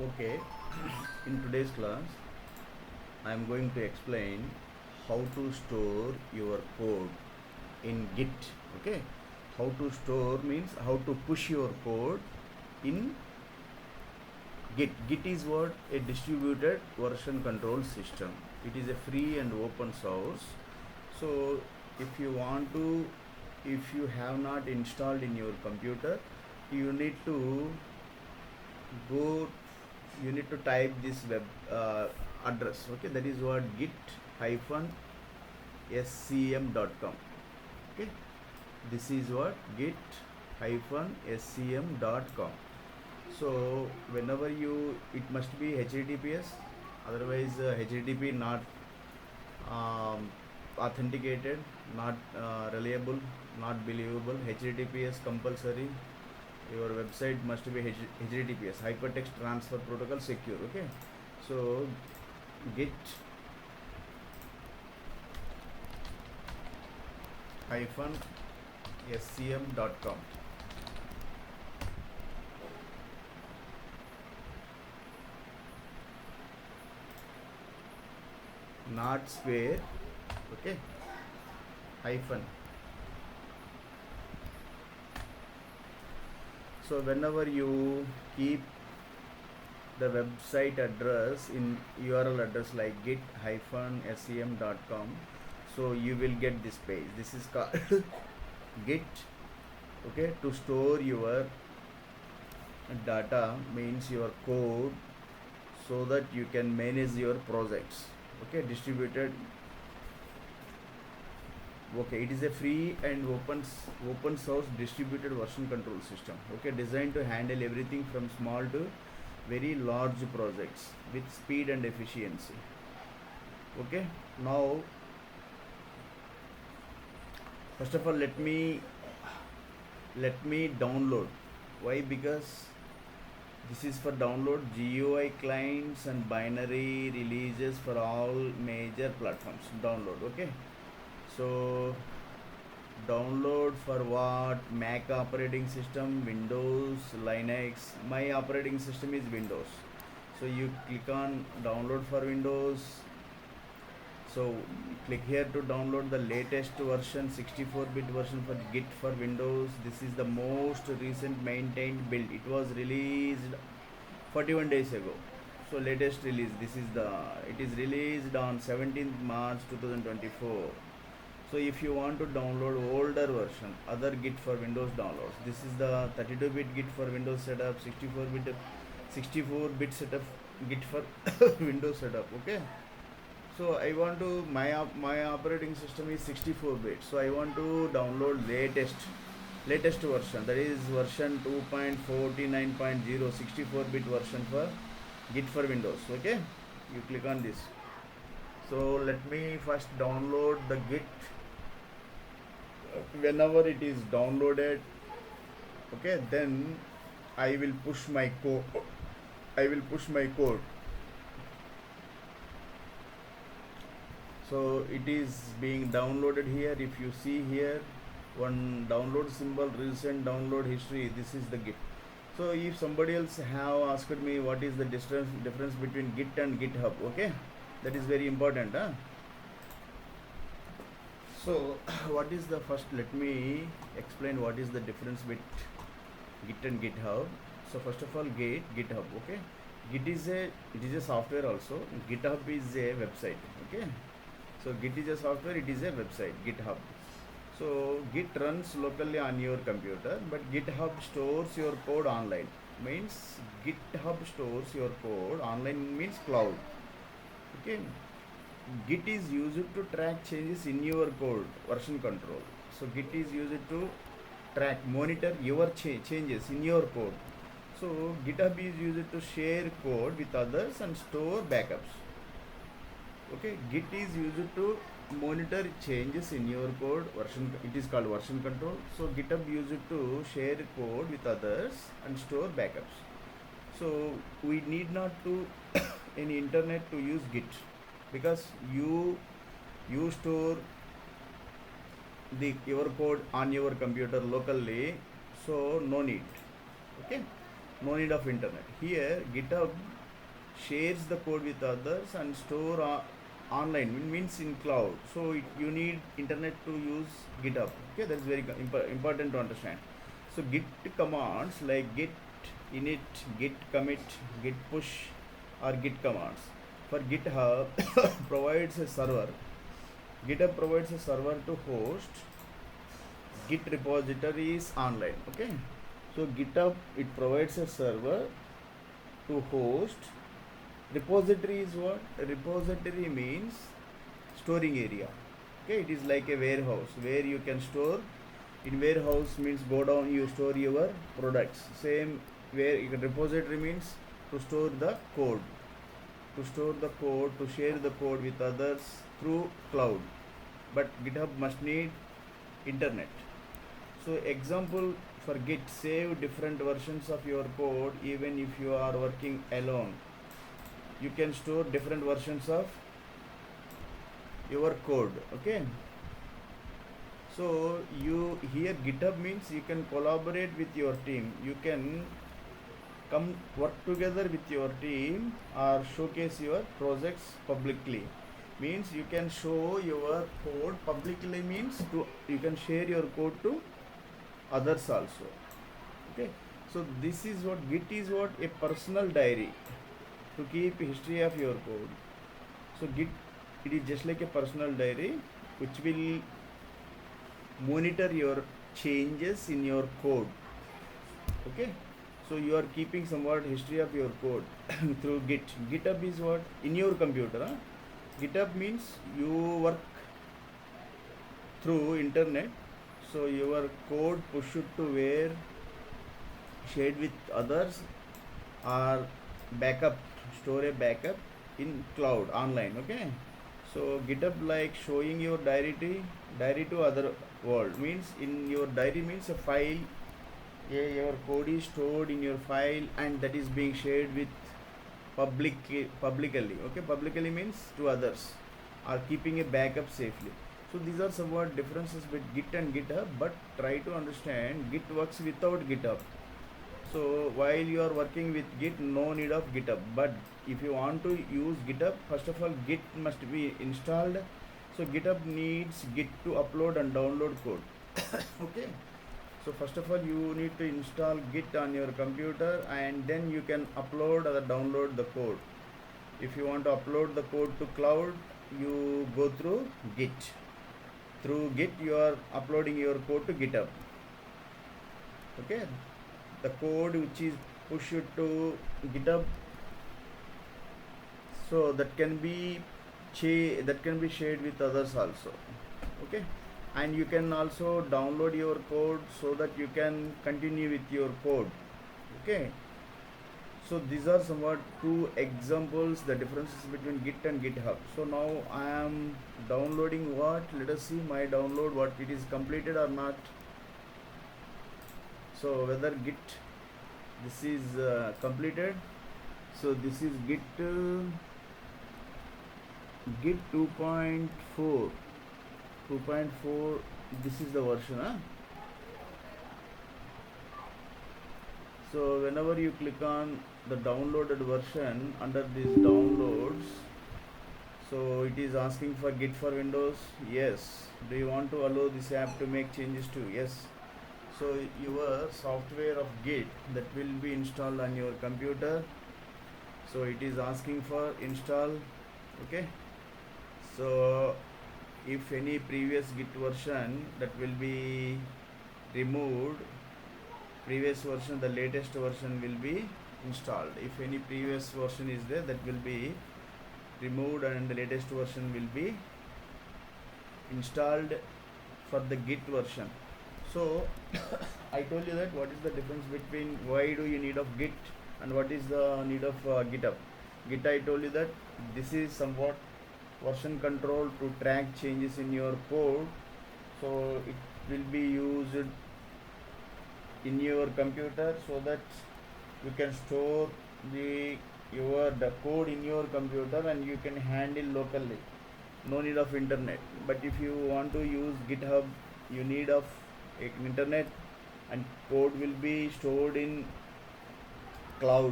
Okay, in today's class, I am going to explain how to store your code in Git. Okay, how to store means how to push your code in Git. Git is what? A distributed version control system. It is a free and open source. So, if you want to, if you have not installed in your computer, you need to go you need to type this web address. Okay, that is what git hyphen scm.com. Okay, this is what git hyphen scm.com. So whenever you, it must be https, otherwise http not authenticated, not reliable, not believable. https compulsory. Your website must be https, hypertext transfer protocol secure. Okay, so git hyphen scm.com. Not square. Okay, hyphen. So whenever you keep the website address in URL address like git hyphen scm.com, so you will get this page. This is called git. Okay, to store your data means your code, so that you can manage your projects. Okay, distributed. Okay, it is a free and open source distributed version control system. Okay, designed to handle everything from small to very large projects with speed and efficiency. Okay, now first of all let me download. Why? Because this is for download GUI clients and binary releases for all major platforms. Download. Okay, so download for what? Mac operating system, Windows, Linux. My operating system is Windows, so you click on download for Windows. So click here to download the latest version, 64-bit version for Git for Windows. This is the most recent maintained build. It was released 41 days ago. So latest release. It is released on 17th March 2024. So if you want to download older version, other Git for Windows downloads, this is the 32-bit Git for Windows setup, 64-bit setup Git for Windows setup. Okay, so I want to, my operating system is 64-bit, so I want to download latest version, that is version 2.49.0, 64-bit version for Git for Windows. Okay, you click on this. So let me first download the Git. Whenever it is downloaded, okay, then I will push my code. So it is being downloaded here. If you see here, one download symbol, recent download history, this is the Git. So if somebody else have asked me what is the difference between Git and GitHub, okay, that is very important. So what is the first, let me explain what is the difference between Git and GitHub. So first of all, GitHub. Okay, Git is a software also. GitHub is a website. Okay, so Git is a software, it is a website, GitHub. So Git runs locally on your computer, but GitHub stores your code online. Means GitHub stores your code online means cloud. Okay, Git is used to track changes in your code, version control. So Git is used to monitor your changes in your code. So GitHub is used to share code with others and store backups. Okay, Git is used to monitor changes in your code, it is called version control. So GitHub used to share code with others and store backups. So we need not to any internet to use Git, because you store your code on your computer locally, so no need. Okay, no need of internet. Here GitHub shares the code with others and store online, means in cloud, so you need internet to use GitHub. Okay, that's very important to understand. So git commands like git init, git commit, git push are git commands. For GitHub provides a server. GitHub provides a server to host Git repositories online. Okay, so GitHub, it provides a server to host. Repository is what? A repository means storing area. Okay, it is like a warehouse where you can store. In warehouse means go down, you store your products. Same where repository means to store the code. To store the code, to share the code with others through cloud. But GitHub must need internet. So example for Git, save different versions of your code even if you are working alone. You can store different versions of your code. Okay, so you here GitHub means you can collaborate with your team. You can come work together with your team or showcase your projects publicly. Means you can show your code publicly, means you can share your code to others also. Okay, so this is what Git is, what a personal diary to keep history of your code. So Git, it is just like a personal diary which will monitor your changes in your code. Okay, so you are keeping somewhat history of your code through Git. GitHub is what? In your computer. GitHub means you work through internet, so your code pushed to where shared with others or backup, store a backup in cloud online. Okay, so GitHub like showing your diary to other world, means in your diary means a file. Your code is stored in your file and that is being shared with publicly. Okay, publicly means to others, are keeping a backup safely. So these are somewhat differences with Git and GitHub, but try to understand Git works without GitHub. So while you are working with Git, no need of GitHub. But if you want to use GitHub, first of all Git must be installed. So GitHub needs Git to upload and download code. Okay, so first of all you need to install Git on your computer and then you can upload or download the code. If you want to upload the code to cloud, you go through Git. Through Git you are uploading your code to GitHub. Okay, the code which is pushed to GitHub, so that can be shared with others also. Okay, and you can also download your code so that you can continue with your code. Okay, so these are somewhat two examples, the differences between Git and GitHub. So now I am downloading what? Let us see my download, what it is completed or not. So whether Git, this is completed. So this is Git 2.4. This is the version. So whenever you click on the downloaded version under these downloads, so it is asking for Git for Windows. Yes. Do you want to allow this app to make changes to? Yes. So your software of Git that will be installed on your computer, so it is asking for install. Okay, so if any previous Git version, that will be removed. Previous version, the latest version will be installed. If any previous version is there, that will be removed and the latest version will be installed for the Git version. So I told you that what is the difference between why do you need of Git and what is the need of GitHub. Git, I told you that this is somewhat version control to track changes in your code, so it will be used in your computer so that you can store the code in your computer and you can handle locally, no need of internet. But if you want to use GitHub, you need of internet and code will be stored in cloud